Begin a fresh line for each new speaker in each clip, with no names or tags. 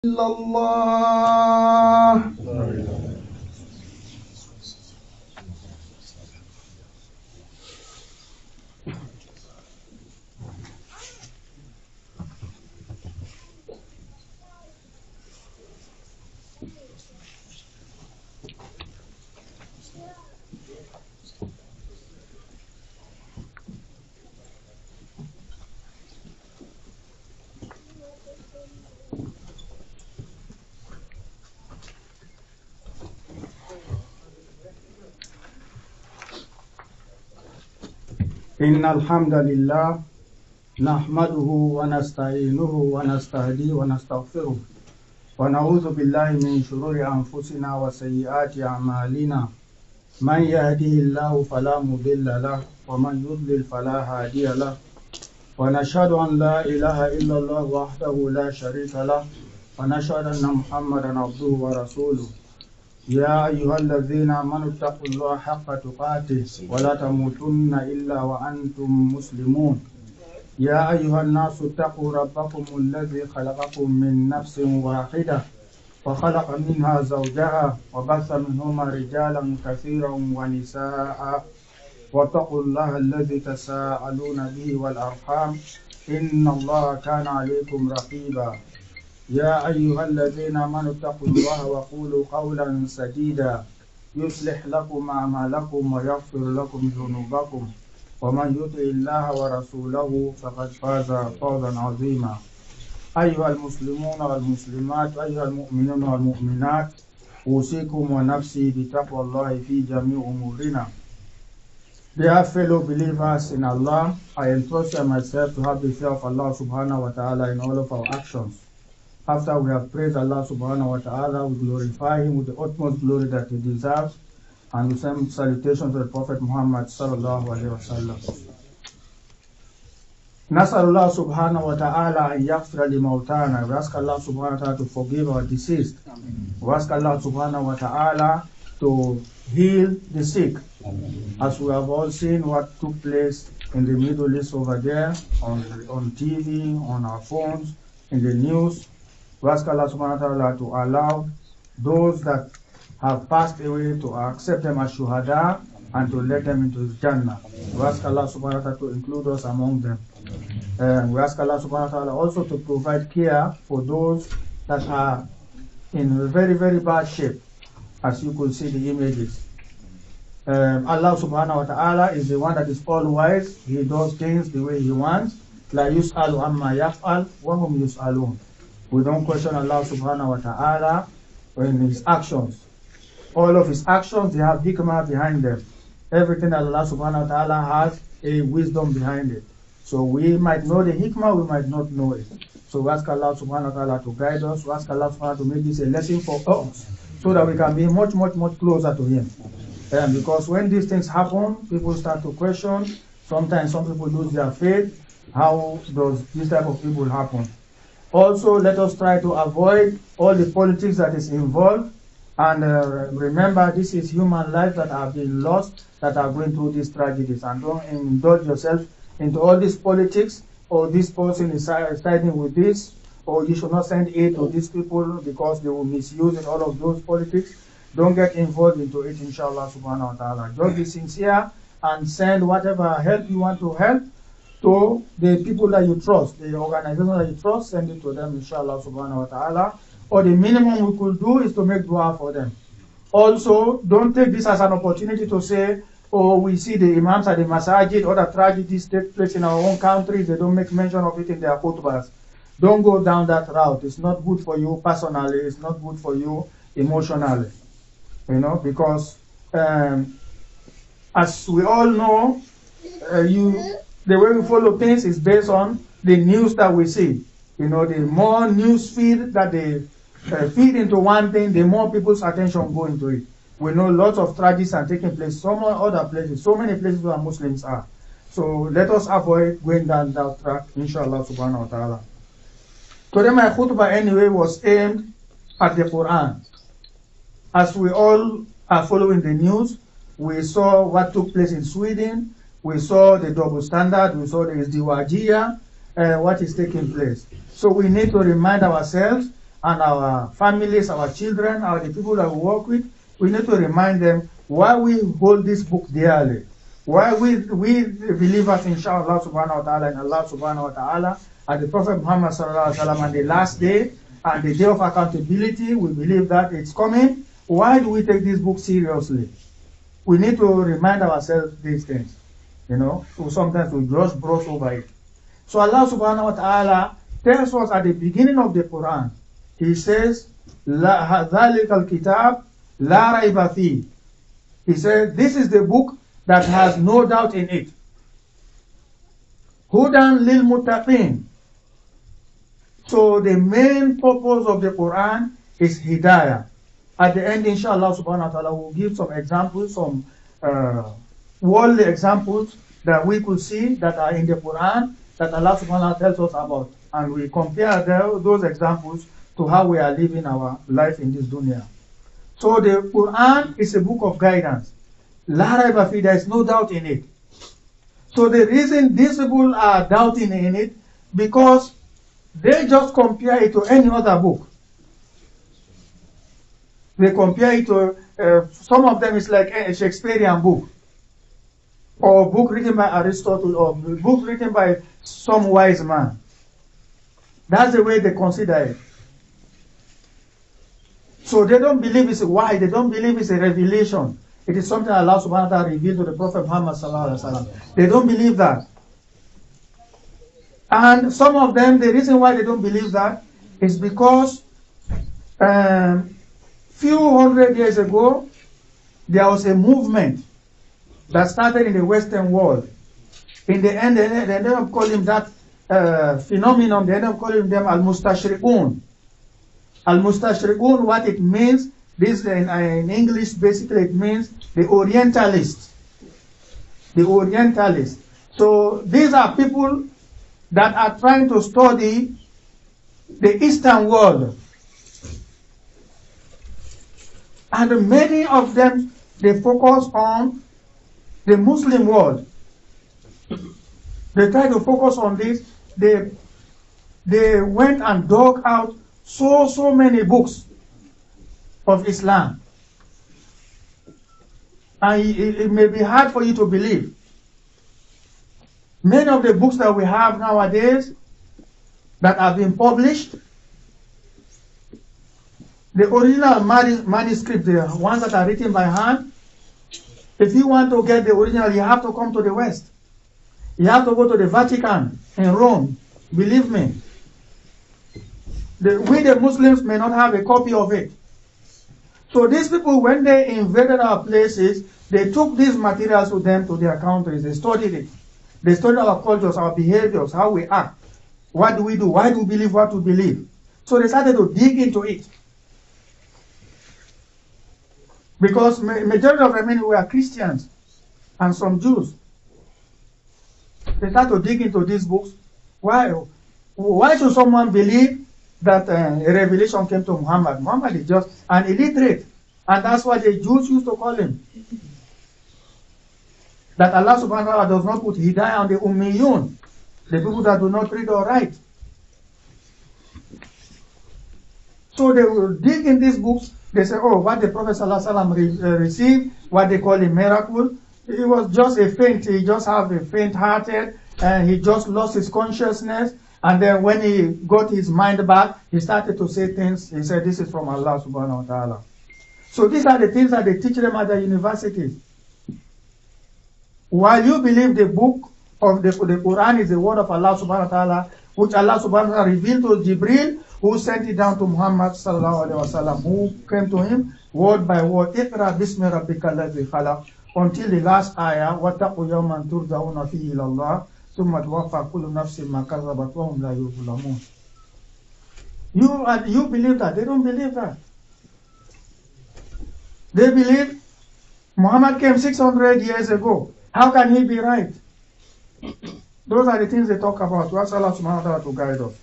إلا الله. إن الحمد لله نحمده ونستعينه ونستهديه ونستغفره ونعوذ بالله من شرور أنفسنا وسيئات أعمالنا. من يهده الله فلا مضل له ومن يضلل فلا هادي له، ونشهد أن لا إله إلا الله وحده لا شريك له، ونشهد أن محمدا عبده ورسوله. يا أيها الذين آمنوا اتقوا الله حق تقاته ولا تموتن إلا وأنتم مسلمون. يا أيها الناس اتقوا ربكم الذي خلقكم من نفس واحدة وخلق منها زوجها وبث منهما رجالا كثيرا ونساء، واتقوا الله الذي تساءلون به والأرحام إن الله كان عليكم رقيبا. يا أيها الذين آمنوا اتقوا الله وقولوا قولا سديدا يصلح لكم أعمالكم ويغفر لكم ذنوبكم، ومن يطع الله ورسوله فقد فاز فوزا عظيما. أيها المسلمون والمسلمات، أيها المؤمنون والمؤمنات، أوصيكم ونفسي بتقوى الله في جميع أمورنا. Dear fellow believers in Allah, I entrust myself to have the fear of Allah subhanahu wa ta'ala in all of our actions. After we have praised Allah subhanahu wa ta'ala, we glorify Him with the utmost glory that He deserves, and we send salutations to the Prophet Muhammad sallallahu alayhi wa sallam. Nas'alullah subhanahu wa ta'ala an yaghfira li mawtana. We ask Allah subhanahu wa ta'ala to forgive our deceased. We ask Allah subhanahu wa ta'ala to heal the sick. As we have all seen what took place in the Middle East over there, on TV, on our phones, in the news. We ask Allah subhanahu wa ta'ala to allow those that have passed away to accept them as shuhada and to let them into His Jannah. We ask Allah subhanahu wa ta'ala to include us among them. We ask Allah subhanahu wa ta'ala also to provide care for those that are in very, very bad shape, as you could see the images. Allah subhanahu wa ta'ala is the one that is all wise. He does things the way He wants. La yus'alu amma yaf'al wa hum yus'alun. We don't question Allah subhanahu wa ta'ala in His actions. All of His actions, they have hikmah behind them. Everything that Allah subhanahu wa ta'ala has a wisdom behind it. So we might know the hikmah, we might not know it. So we ask Allah subhanahu wa ta'ala to guide us. We ask Allah subhanahu wa ta'ala to make this a lesson for us, so that we can be much, much, much closer to Him. Because when these things happen, people start to question. Sometimes some people lose their faith. How does this type of evil happen? Also, let us try to avoid all the politics that is involved. And remember, this is human life that have been lost, that are going through these tragedies. And don't indulge yourself into all this politics, or this person is siding with this, or you should not send aid to these people because they will misuse it, all of those politics. Don't get involved into it, inshallah subhanahu wa ta'ala. Just be sincere and send whatever help you want to help to the people that you trust, the organization that you trust. Send it to them, inshallah subhanahu wa ta'ala. Or the minimum we could do is to make dua for them. Also, don't take this as an opportunity to say, oh, we see the imams at the masajid, other tragedies take place in our own countries, they don't make mention of it in their khutbahs. Don't go down that route. It's not good for you personally, it's not good for you emotionally. Because as we all know, the way we follow things is based on the news that we see. The more news feed that they feed into one thing, the more people's attention go into it. We know lots of tragedies are taking place some other places, so many places where Muslims are. So let us avoid going down that track, inshallah subhanahu wa ta'ala. Today my khutbah anyway was aimed at the Quran. As we all are following the news, we saw what took place in Sweden. We saw the double standard. We saw the izdiwajiyah, what is taking place. So we need to remind ourselves and our families, our children, the people that we work with, we need to remind them why we hold this book dearly. Why we believers, inshallah subhanahu wa ta'ala, and Allah subhanahu wa ta'ala, and the Prophet Muhammad sallallahu alaihi wasallam, and the last day, and the day of accountability, we believe that it's coming. Why do we take this book seriously? We need to remind ourselves these things. You know, so sometimes we just brush over it. So Allah subhanahu wa ta'ala tells us at the beginning of the Quran, He says, ذَلِكَ الْكِتَابِ لَا رَيْبَ فِيهِ. He says, this is the book that has no doubt in it. Hudan lil muttaqin. So the main purpose of the Quran is hidayah. At the end, inshallah subhanahu wa ta'ala, will give some examples, some worldly examples that we could see that are in the Quran that Allah subhanahu wa ta'ala tells us about. And we compare those examples to how we are living our life in this dunya. So the Quran is a book of guidance. La raiba fi, there is no doubt in it. So the reason these people are doubting in it, because they just compare it to any other book. They compare it to, some of them is like a Shakespearean book, or a book written by Aristotle, or a book written by some wise man. That's the way they consider it. So they don't believe it's why, they don't believe it's a revelation. It is something Allah subhanahu wa ta'ala revealed to the Prophet Muhammad sallallahu alaihi wasallam. They don't believe that. And some of them, the reason why they don't believe that is because few hundred years ago, there was a movement that started in the Western world. In the end, they ended up calling that phenomenon, they ended up calling them al-mustashriqun. Al-mustashriqun, what it means, this in English, basically it means the Orientalists. The Orientalists. So these are people that are trying to study the Eastern world. And many of them, they focus on the Muslim world. They try to focus on this. They went and dug out so many books of Islam. And it may be hard for you to believe. Many of the books that we have nowadays that have been published, the original manuscript, the ones that are written by hand, if you want to get the original, you have to come to the West. You have to go to the Vatican in Rome. Believe me. We the Muslims may not have a copy of it. So these people, when they invaded our places, they took these materials with them to their countries. They studied it. They studied our cultures, our behaviors, how we act. What do we do? Why do we believe what we believe? So they started to dig into it. Because majority of them were Christians and some Jews. They started to dig into these books. Why should someone believe that a revelation came to Muhammad? Muhammad is just an illiterate. And that's what the Jews used to call him. That Allah subhanahu wa ta'ala does not put hidayah on the ummiyun, the people that do not read or write. So they will dig in these books. They say, oh, what the Prophet sallallahu alaihi wasallam received, what they call a miracle, it was just a faint. He just had a faint-hearted, and he just lost his consciousness. And then when he got his mind back, he started to say things. He said, this is from Allah subhanahu wa ta'ala. So these are the things that they teach them at the universities. While you believe the book of the Quran is the word of Allah subhanahu wa ta'ala, which Allah subhanahu wa ta'ala revealed to Jibril, who sent it down to Muhammad sallallahu alaihi wasallam, who came to him word by word, Iqra bismi rabbika alladhi khalaq, until the last ayah, وَاتَّقُوا يَوْمًا تُرْجَعُونَ فِيهِ إِلَى اللَّهِ ثُمَّ تُوَفَّى كُلُّ نَفْسٍ مَا كَسَبَتْ وَهُمْ لَا يُظْلَمُونَ. You believe that. They don't believe that. They believe Muhammad came 600 years ago. How can he be right? Those are the things they talk about. We ask Allah subhanahu wa ta'ala to guide us.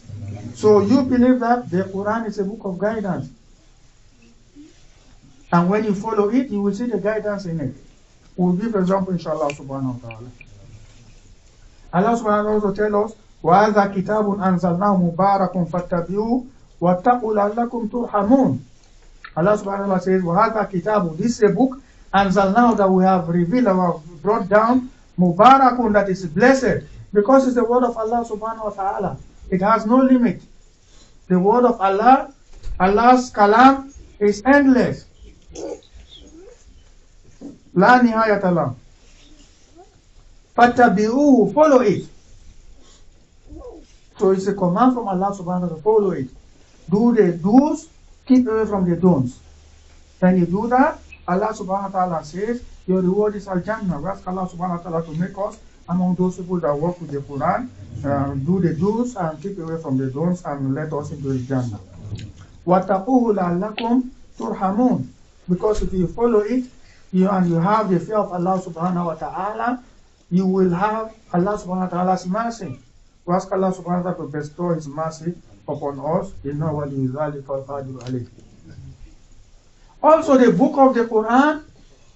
So you believe that the Quran is a book of guidance. And when you follow it, you will see the guidance in it. We'll give example, inshallah subhanahu wa ta'ala. Allah subhanahu wa ta'ala also tells us, وَهَذَا كِتَابٌ أَنزَلْنَاهُ مُبَارَكٌ فَاتَّبِعُوهُ وَاتَّقُوا لَعَلَّكُمْ تُرْحَمُونَ. Allah subhanahu wa ta'ala says, وَهَذَا كِتَابٌ. This is a book, until now that we have revealed or brought down, Mubarakun, that is blessed, because it's the word of Allah subhanahu wa ta'ala. It has no limit. The word of Allah, Allah's kalam, is endless. La nihayata lahu. Fattabi'uhu, follow it. So it's a command from Allah subhanahu wa ta'ala, follow it. Do the do's, keep away from the don'ts. When you do that, Allah subhanahu wa ta'ala says, your reward is Al-Jannah. We ask Allah subhanahu wa ta'ala to make us among those people that work with the Quran, do the do's and keep away from the don'ts, and let us into the Jannah. وَاتَّقُوهُ لَعَلَّكُمْ تُرْحَمُونَ. Because if you follow it, you have the fear of Allah subhanahu wa ta'ala, you will have Allah subhanahu wa ta'ala's mercy. We ask Allah subhanahu wa ta'ala to bestow His mercy upon us. Also, the book of the Quran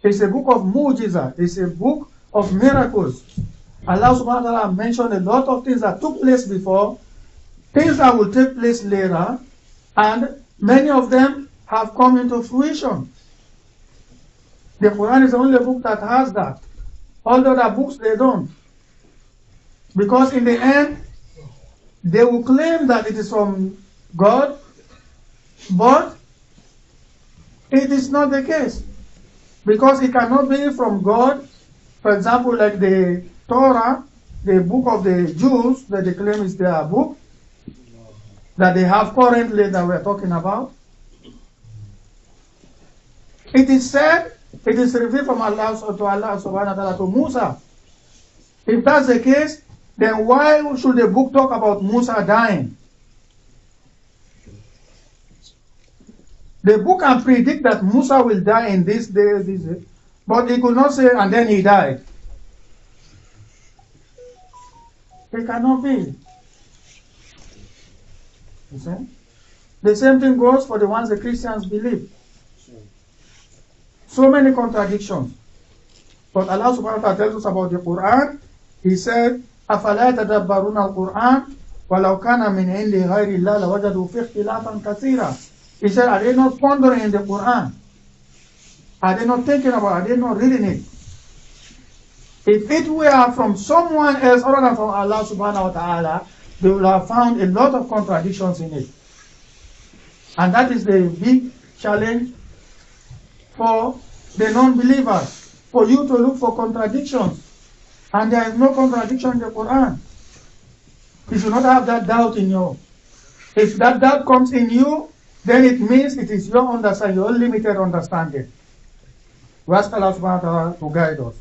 is a book of mu'jiza. It's a book of miracles. Allah subhanahu wa ta'ala mentioned a lot of things that took place before, things that will take place later, and many of them have come into fruition. The Quran is the only book that has that. All the other books, they don't. Because in the end, they will claim that it is from God, but it is not the case. Because it cannot be from God. For example, like the Torah, the book of the Jews, that they claim is their book, that they have currently that we are talking about. It is said, it is revealed from Allah to Allah subhanahu wa ta'ala to Musa. If that's the case, then why should the book talk about Musa dying? The book can predict that Musa will die in this day, but it could not say, and then he died. It cannot be. You see? The same thing goes for the ones the Christians believe. So many contradictions. But Allah subhanahu wa ta'ala tells us about the Quran. He said, أَفَلَا يَتَدَبَّرُونَ الْقُرْآنَ وَلَوْ كَانَ مِنْ عِنْدِ غَيْرِ اللَّهِ لَوَجَدُوا فِيهِ اخْتِلَافًا كَثِيرًا. He said, are they not pondering in the Quran? Are they not thinking about it? Are they not reading it? If it were from someone else other than from Allah subhanahu wa ta'ala, they would have found a lot of contradictions in it. And that is the big challenge for the non-believers, for you to look for contradictions. And there is no contradiction in the Quran. You should not have that doubt in you. If that doubt comes in you, then it means it is your understanding, your limited understanding. We ask Allah subhanahu wa ta'ala to guide us.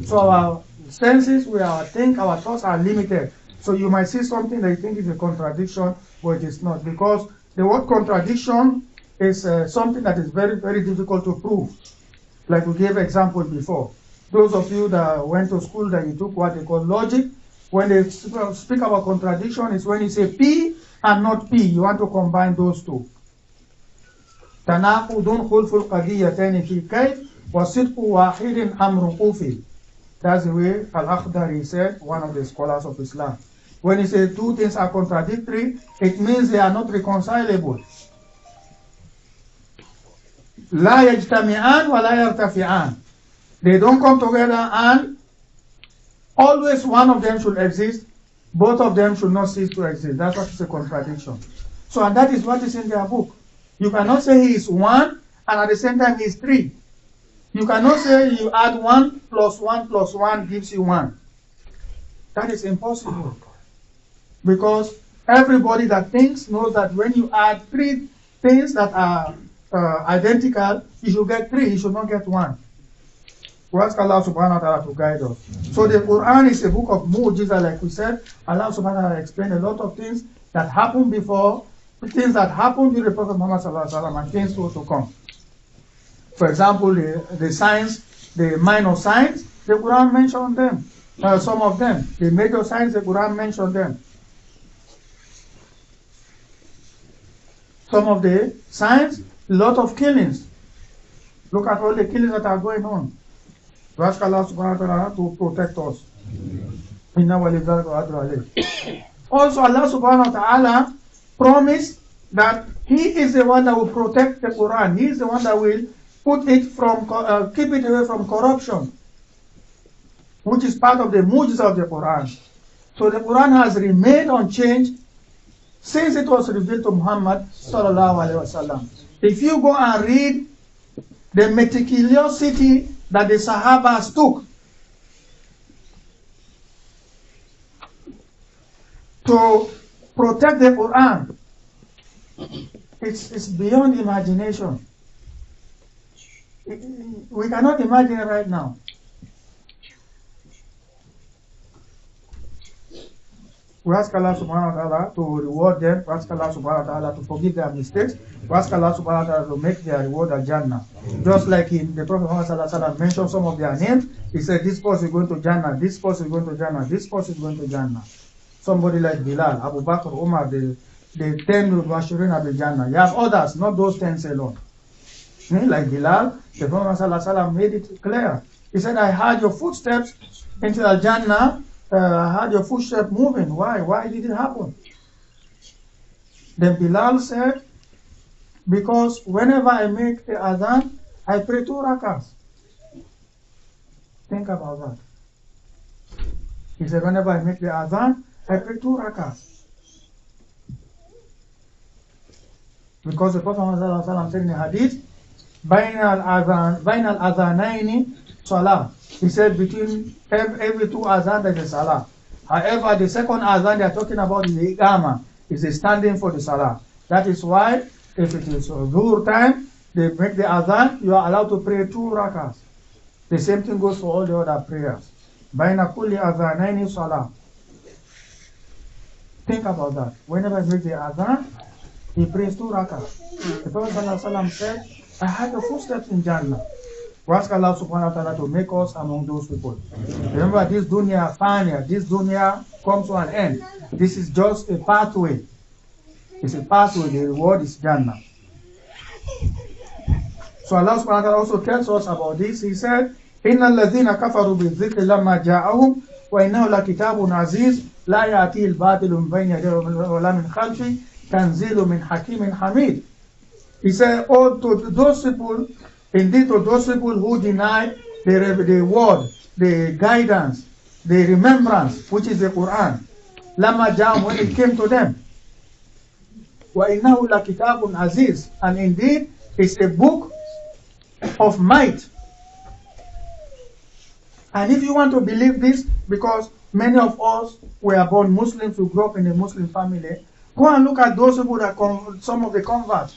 So our senses, our thoughts are limited. So you might see something that you think is a contradiction, but it is not. Because the word contradiction is something that is very, very difficult to prove. Like we gave example before. Those of you that went to school that you took what they call logic, when they speak about contradiction, it's when you say P and not P. You want to combine those two. تناقض خلف القضيتين في كيف وصدق واحد أمر قوفي. That's the way Al-Akhdari said, one of the scholars of Islam. When he says two things are contradictory, it means they are not reconcilable. لا يجتمعان ولا يرتفعان. They don't come together, and always one of them should exist, both of them should not cease to exist. That's what is a contradiction. So, and that is what is in their book. You cannot say he is one and at the same time he is three. You cannot say you add 1 plus 1 plus 1 gives you 1. That is impossible. Because everybody that thinks knows that when you add 3 things that are identical, you should get 3, you should not get 1. We ask Allah subhanahu wa ta'ala to guide us. So the Quran is a book of mu'jiza, like we said. Allah subhanahu wa ta'ala explained a lot of things that happened before, things that happened during the Prophet Muhammad sallallahu alaihi wasallam, and things to come. For example, the signs, the minor signs, the Quran mentioned them. Some of them. The major signs, the Quran mentioned them. Some of the signs, a lot of killings. Look at all the killings that are going on. We ask Allah subhanahu wa ta'ala to protect us. Also, Allah subhanahu wa ta'ala promised that he is the one that will protect the Quran. He is the one that will put it from, keep it away from corruption, which is part of the mu'jiza of the Quran. So the Quran has remained unchanged since it was revealed to Muhammad sallallahu alaihi wasallam. If you go and read the meticulosity that the Sahabas took to protect the Quran, it's beyond imagination. We cannot imagine it right now. We ask Allah subhanahu wa ta'ala to reward them. We ask Allah subhanahu wa ta'ala to forgive their mistakes. We ask Allah subhanahu wa ta'ala to make their reward a Jannah. Just like in the Prophet Muhammad sallallahu alaihi wasallam mentioned some of their names. He said, this person is going to Jannah, this person is going to Jannah, this person is going to Jannah. Somebody like Bilal, Abu Bakr, Umar, the 10 Mubashirin of the Jannah. You have others, not those 10 alone. Like Bilal, the Prophet sallallahu alaihi wasallam made it clear. He said, I heard your footsteps into Al-Jannah. I heard your footsteps moving. Why? Why did it happen? Then Bilal said, because whenever I make the adhan, I pray 2 rakahs. Think about that. He said, whenever I make the adhan, I pray 2 rakahs. Because the Prophet ﷺ said in the hadith, Bain al-adhanaini salah. He said between every 2 adhan there is a salah. However, the second adhan they are talking about is the iqama, is a standing for the salah. That is why if it is dhuhr time, they make the adhan, you are allowed to pray 2 rakahs. The same thing goes for all the other prayers. Baina kulli adhanaini salah. Think about that. Whenever he makes the adhan, he prays 2 rakahs. The Prophet ﷺ said, I had the footsteps in Jannah. We ask Allah subhanahu wa ta'ala to make us among those people. Remember, this dunya fania, this dunya comes to an end. This is just a pathway. It's a pathway, the reward is Jannah. So Allah subhanahu wa ta'ala also tells us about this. He said, إِنَّ الَّذِينَ كَفَرُوا بِالذِّكْرِ لَمَّا جَاءَهُمْ وَإِنَّهُ لَكِتَابٌ عَزِيزٌ لَا يَأْتِيهِ الْبَاطِلُ مِنْ بَيْنِ يَدَيْهِ وَلَا مِنْ خَلْفِهِ تَنزِيلٌ مِنْ حَكِيمٍ حَمِيدٍ. He said, oh, to those people, indeed to those people who deny the word, the guidance, the remembrance, which is the Quran, Lama Jam, when it came to them. وَإِنَّهُ لَكِتَابٌ عَزِيزٌ. And indeed, it's a book of might. And if you want to believe this, because many of us were born Muslims, we grew up in a Muslim family, go and look at those people that some of the converts,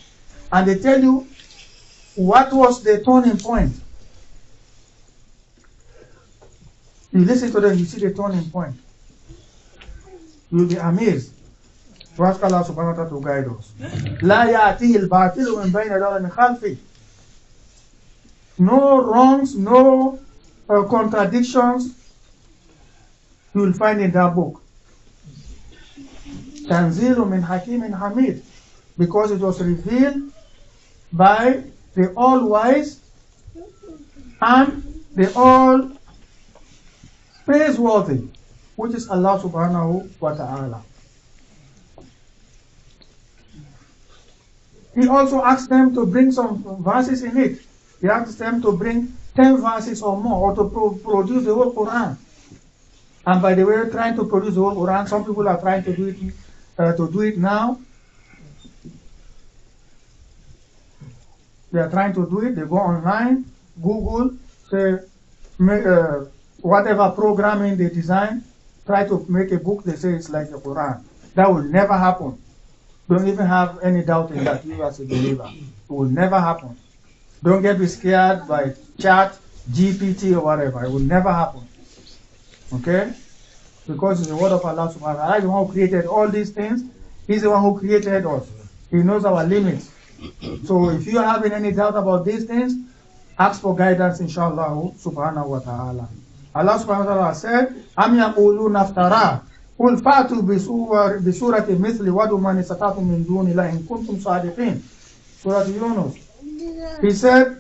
and they tell you what was the turning point. You listen to them, you see the turning point. You'll be amazed. We ask Allah subhanahu wa ta'ala to guide us. La ya'tihi al-batilu min bayni yadayhi wa min khalfihi. No wrongs, no contradictions you will find in that book. Tanzilu min hakimin hamid. Because it was revealed by the all-wise and the all-praiseworthy, which is Allah subhanahu wa ta'ala. He also asked them to bring some verses in it. He asked them to bring 10 verses or more, or to produce the whole Quran. And by the way, trying to produce the whole Quran, some people are trying to do it now. They are trying to do it. They go online, Google, say, whatever programming they design, try to make a book. They say it's like the Quran. That will never happen. Don't even have any doubt in that, you as a believer. It will never happen. Don't get scared by chat, GPT or whatever. It will never happen. Okay? Because it's the word of Allah subhanahu wa ta'ala. He's the one who created all these things. He's the one who created us. He knows our limits. So if you are having any doubt about these things, ask for guidance, inshallah, subhanahu wa ta'ala. Allah subhanahu wa ta'ala said, Am yaquluna iftara, qul fa'tu bi surati mithli wadu man istata'tum min dunillahi in kuntum sadiqin. Surah Yunus. He said,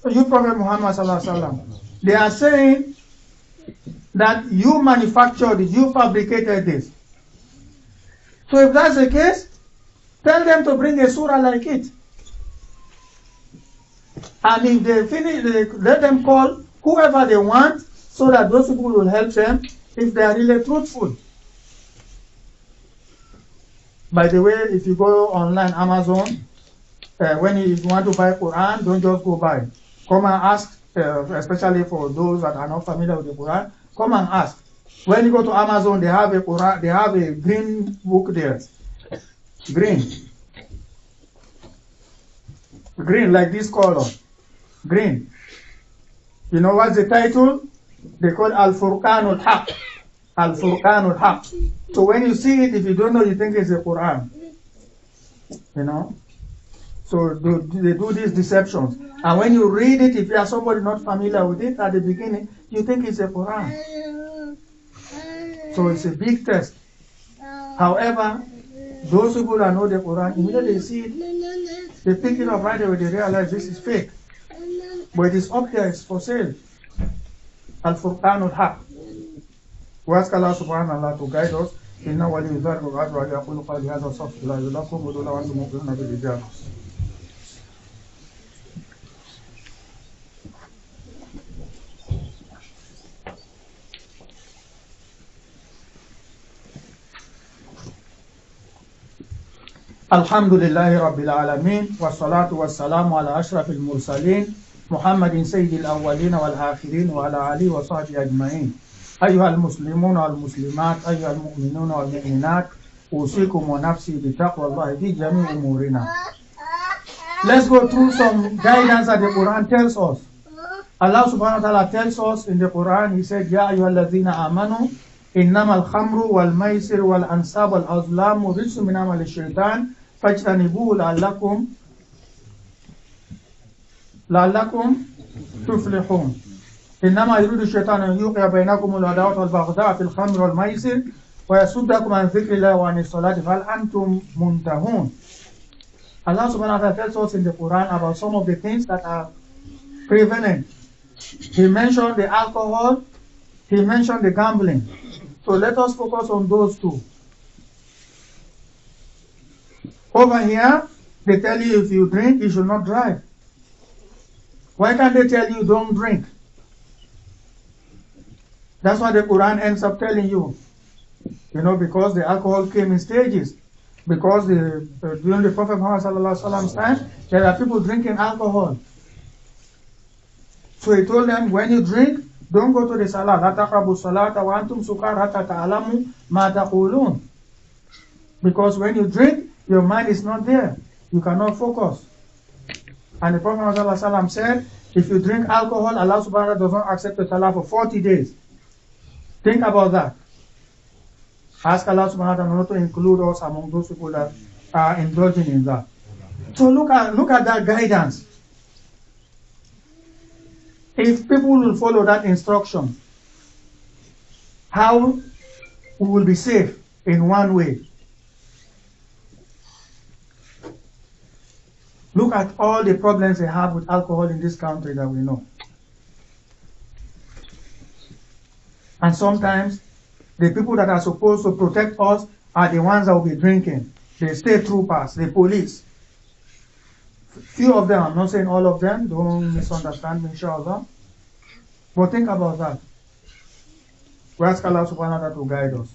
you Prophet Muhammad sallallahu alaihi wasallam, they are saying that you manufactured it, you fabricated this. So if that's the case, Tell them to bring a surah like it. And if they finish, let them call whoever they want so that those people will help them if they are really truthful. By the way, if you go online, Amazon, when you want to buy Quran, don't just go buy. Come and ask, especially for those that are not familiar with the Quran, come and ask. When you go to Amazon, they have a Quran, they have a green book there. Green. Green, like this color. Green. You know what's the title? They call Al-Furqanul Haq. Al-Furqanul Haq. So when you see it, if you don't know, you think it's the Quran. You know? So they do these deceptions. And when you read it, if you are somebody not familiar with it at the beginning, you think it's the Quran. So it's a big test. However, those people that know the Quran, immediately they see it, they pick it up right away, they realize this is fake. But it is up there, it's for sale. Al-Furqanul Haq. We ask Allah subhanahu wa ta'ala to guide us. Inna wali yudhar wa qadra wa yaqulu qali hadha astaghfirullah lakum wa dula wa antum mu'minuna bil ijab. Alhamdulillahi Rabbil Alameen wa salatu wa salamu ala ashrafil mursaleen Muhammadin Sayyidil Awwalin wal Akhirin wa ala alihi wa sahbihi ajma'in. أيها المسلمون والمسلمات أيها المؤمنون والمؤمنات أوصيكم ونفسي بتقوى الله في جميع أمورنا. Let's go through some guidance that the Quran tells us. Allah subhanahu wa ta'ala tells us in the Quran, He said, يا أيها الذين آمنوا إنما الخمر والميسر والأنصاب والأزلام رجس من عمل الشيطان فاجتنبوه لعلكم تفلحون. إنما يريد الشيطان أن يوقع بينكم العداوة والبغضاء في الخمر والميسر ويصدكم عن ذكر الله وعن الصلاة فهل أنتم منتهون. Allah subhanahu wa ta'ala tells us in the Quran about some of the things that are prevalent. He mentioned the alcohol, He mentioned the gambling. So let us focus on those two. Over here, they tell you if you drink, you should not drive. Why can't they tell you don't drink? That's what the Quran ends up telling you. You know, because the alcohol came in stages. Because during the Prophet Muhammad sallallahu alaihi wasallam's time, there are people drinking alcohol. So he told them, when you drink, don't go to the salah. La taqrabu salata wa antum sukar hatta ta'lamu ma taqulun. Because when you drink, your mind is not there. You cannot focus. And the Prophet Muhammad sallallahu alaihi wasallam said, if you drink alcohol, Allah subhanahu wa ta'ala does not accept the salah for 40 days. Think about that. Ask Allah subhanahu wa ta'ala not to include us among those people that are indulging in that. So look at that guidance. If people will follow that instruction, how we will be safe in one way. Look at all the problems they have with alcohol in this country that we know. And sometimes the people that are supposed to protect us are the ones that will be drinking. The state troopers, the police. Few of them, I'm not saying all of them, don't misunderstand me, inshallah. But think about that. We ask Allah subhanahu wa ta'ala to guide us.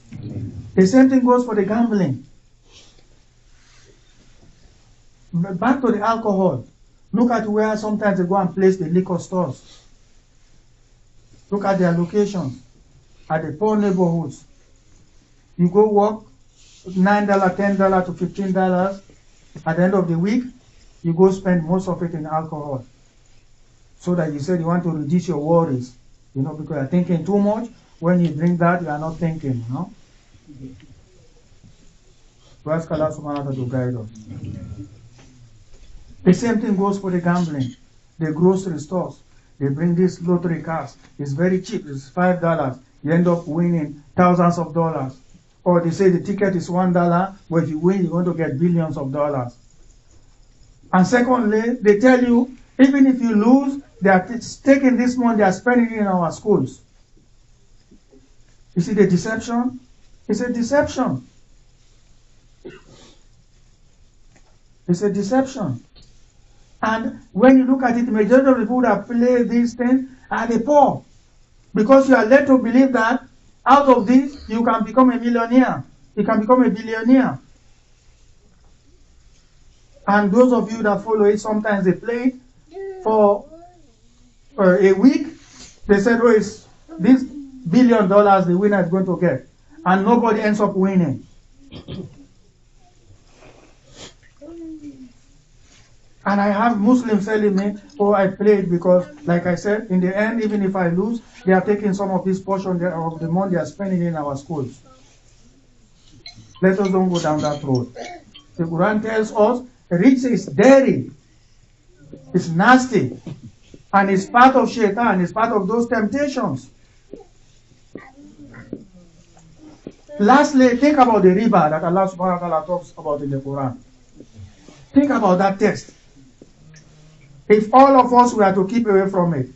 The same thing goes for the gambling. Back to the alcohol. Look at where sometimes they go and place the liquor stores. Look at their locations. At the poor neighborhoods. You go work, $9, $10 to $15. At the end of the week, you go spend most of it in alcohol. So that you said you want to reduce your worries. You know, because you're thinking too much. When you drink that, you are not thinking, you know. We ask Allah subhanahu wa ta'ala to guide us. The same thing goes for the gambling. The grocery stores. They bring these lottery cards. It's very cheap. It's $5. You end up winning thousands of dollars. Or they say the ticket is $1, but if you win, you're going to get billions of dollars. And secondly, they tell you, even if you lose, they are taking this money, they are spending it in our schools. You see the deception? It's a deception. It's a deception. And when you look at it, the majority of the people that play these things are the poor. Because you are led to believe that out of this, you can become a millionaire. You can become a billionaire. And those of you that follow it, sometimes they play it for a week. They said, oh, it's this $1 billion the winner is going to get. And nobody ends up winning. And I have Muslims telling me, oh, I played because, like I said, in the end, even if I lose, they are taking some of this portion of the money they are spending in our schools. Let us don't go down that road. The Quran tells us, rich is dirty, it's nasty, and it's part of shaitan, it's part of those temptations. Lastly, think about the riba that Allah subhanahu wa ta'ala talks about in the Quran. Think about that text. If all of us were to keep away from it,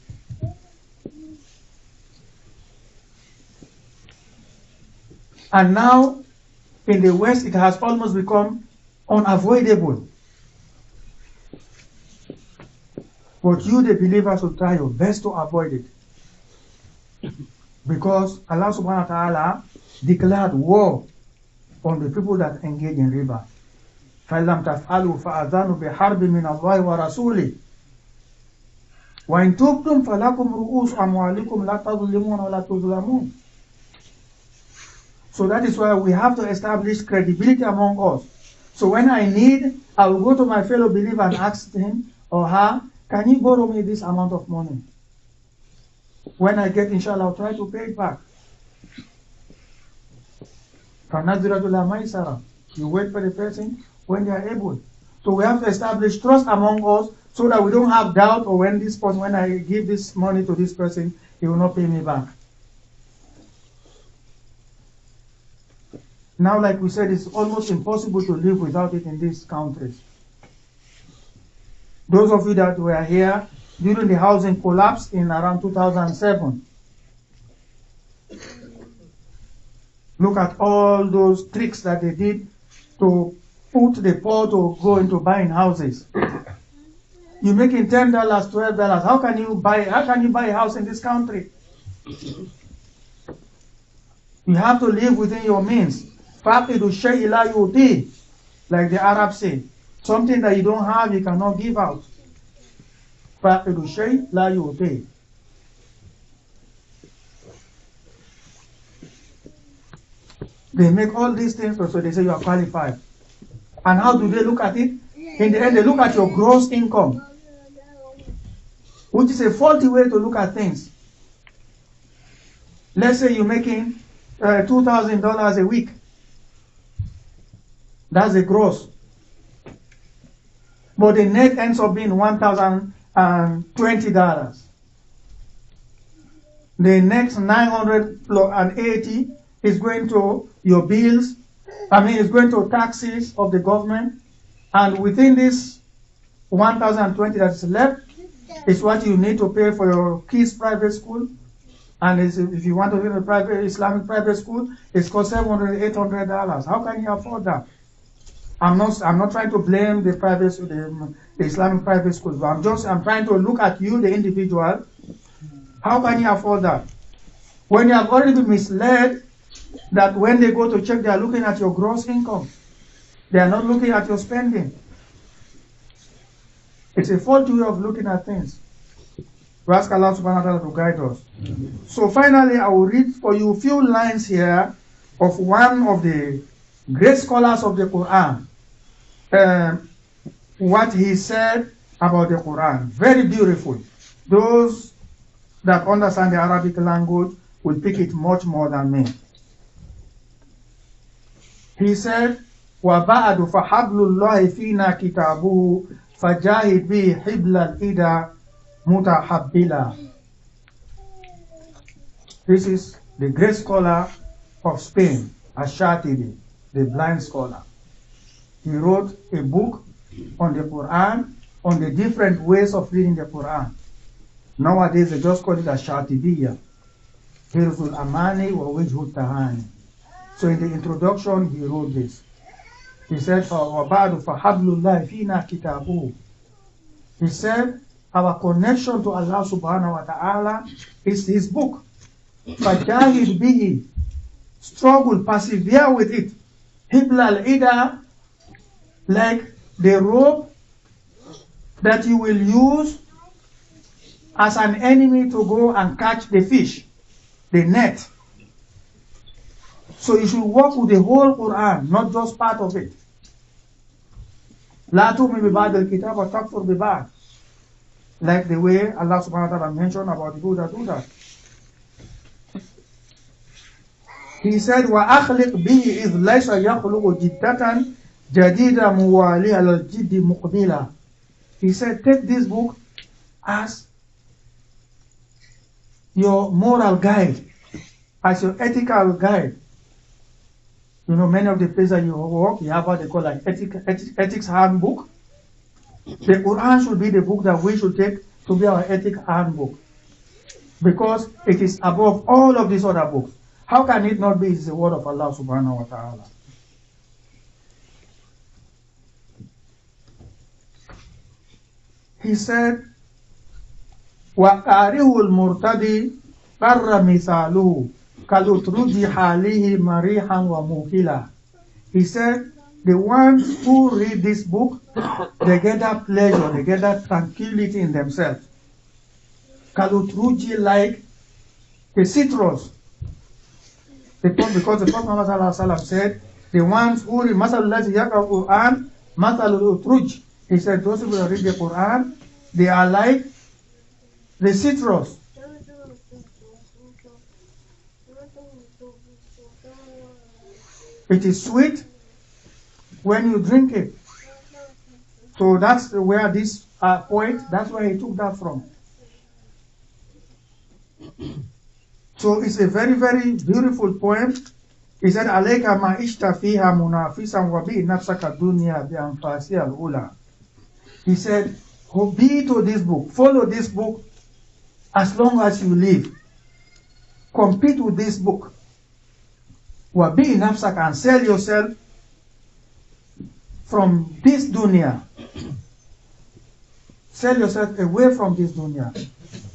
and now in the West it has almost become unavoidable. But you, the believers, will try your best to avoid it. Because Allah subhanahu wa ta'ala declared war on the people that engage in riba. فَلَمْ تَفْعَلُوا فَأَذَانُوا بِحَرْبٍ مِّنَ اللَّهِ وَرَسُولِهِ وَإِن تُبْتُمْ فَلَكُمْ رُؤُوسُ أَمْوَالِكُمْ لَا تَظْلِمُونَ وَلَا تُظْلَمُونَ. So that is why we have to establish credibility among us. So when I need, I will go to my fellow believer and ask him or her, can you borrow me this amount of money? When I get, inshallah, I'll try to pay it back. You wait for the person when they are able. So we have to establish trust among us so that we don't have doubt, or when this person, when I give this money to this person, he will not pay me back. Now, like we said, it's almost impossible to live without it in these countries. Those of you that were here during the housing collapse in around 2007, look at all those tricks that they did to put the poor to go into buying houses. You're making $10, $12. How can you buy a house in this country? You have to live within your means. Like the Arabs say, something that you don't have, you cannot give out. They make all these things so they say you are qualified. And how do they look at it? In the end, they look at your gross income, which is a faulty way to look at things. Let's say you're making $2,000 a week. That's the gross. But the net ends up being $1,020. The next $980 is going to your bills. It's going to taxes of the government. And within this $1,020 that is left is what you need to pay for your kids' private school. And if you want to go to a private Islamic private school, it's cost $700, $800. How can you afford that? I'm not trying to blame the Islamic private schools, but I'm trying to look at you, the individual. How can you afford that? When you have already been misled that when they go to check, they are looking at your gross income. They are not looking at your spending. It's a faulty way of looking at things. We ask Allah subhanahu wa ta'ala to guide us. So finally, I will read for you a few lines here of one of the great scholars of the Quran. What he said about the Quran. Very beautiful. Those that understand the Arabic language will pick it much more than me. He said, وَبَعْدُ فَحَبْلُ اللَّهِ فِينَا كِتَابُهُ فَجَاهِدْ بِهِ حِبْلَ الْإِدَى مُتَحَبِّلًا. This is the great scholar of Spain, Ash-Shatibi, the blind scholar. He wrote a book on the Quran, on the different ways of reading the Quran. Nowadays, they just call it Ash-Shatibiyya. Hirzul Amani wa Wijhut Tahani. So in the introduction, he wrote this. He said, وَبَعْدُ فَحَبْلُ اللَّهِ فِينَا كِتَابُهُ. He said, our connection to Allah subhanahu wa ta'ala is His book. فَجَاهِدْ بِهِ. Struggle, persevere with it. Hibla al-ida, like the rope that you will use as an enemy to go and catch the fish, the net. So you should work with the whole Quran, not just part of it. لا تؤمن ببعض الكتاب وتكفر ببعض. Like the way Allah subhanahu wa ta'ala mentioned about the people that do that. He said, وَأَخْلِقْ بِهِ إِذْ لَيْسَ يَخْلُقُ جِدَّةً جَدِيدًا مُوَالِيَ عَلَى الْجِدِّ مُقْبِلًا. He said, take this book as your moral guide, as your ethical guide. You know, many of the places that you work, you have what they call like ethics handbook. The Quran should be the book that we should take to be our ethics handbook, because it is above all of these other books. How can it not be? It's the word of Allah subhanahu wa ta'ala. He said, وَقَارِهُ الْمُرْتَدِي قَرَّ مِثَالُهُ كَالْأُتْرُجِ حَالِهِ مَرِيحًا وَمُوكِلًا. He said, the ones who read this book, they get that pleasure, they get that tranquility in themselves. كَالْأُتْرُجِ, like a citrus. Because the Prophet Muhammad said, the ones who read مَثَلُ الَّذِي يَقْرَأُ الْقُرْآنَ مَثَلُ الْأُتْرُجِ. He said, those who read the Quran, they are like the citrus. It is sweet when you drink it. So that's where this poet, that's where he took that from. So it's a very, very beautiful poem. He said, عَلَيْكَ مَا إِشْتَ فِيهَا مُنَافِسًا وَبِئِ نَفْسَكَ الدُّنْيَا بِأَنْفَاسِهَا الْأُولَى. He said, be to this book, follow this book as long as you live. Compete with this book. وَبِئِ نَفْسَكَ, and sell yourself from this dunya. Sell yourself away from this dunya.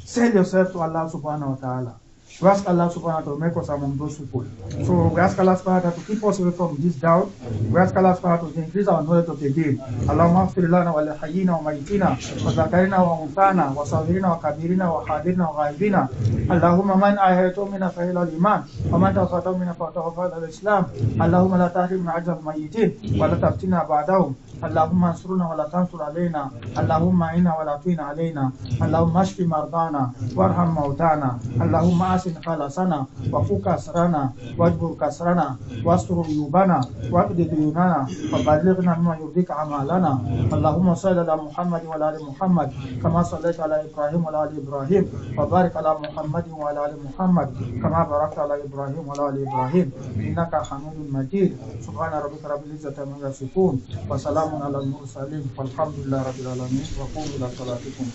Sell yourself to Allah subhanahu wa ta'ala. We ask Allah subhanahu wa ta'ala to make us among those people. So we ask Allah subhanahu wa ta'ala to keep us away from this doubt. We ask Allah subhanahu wa ta'ala to increase our knowledge of the deen. Allahumma aghfir lana wa li hayyina wa mayyitina wa zakarina wa unsana wa sawirina wa kabirina wa hadirina wa ghaibina. Allahumma man ahaytu minna fa ila al-iman wa man tawafatu minna fa tawaffa al-islam. Allahumma la tahrimna ajra al-mayyitin wa la taftina ba'dahum. اللهم انصرنا ولا تنصر علينا اللهم اعنا ولا تعن علينا اللهم اشف مرضانا وارحم موتانا اللهم احسن خلاصنا وفك اسرنا واجبر كسرنا واستر عيوبنا واقض ديوننا وبلغنا مما يرضيك اعمالنا اللهم صل على محمد وعلى ال محمد كما صليت على ابراهيم وعلى ال ابراهيم وبارك على محمد وعلى ال محمد كما باركت على ابراهيم وعلى ال ابراهيم انك حميد مجيد سبحان ربك رب العزه عما يصفون وسلام على المرسلين والحمد لله رب العالمين وقوموا إلى صلاتكم.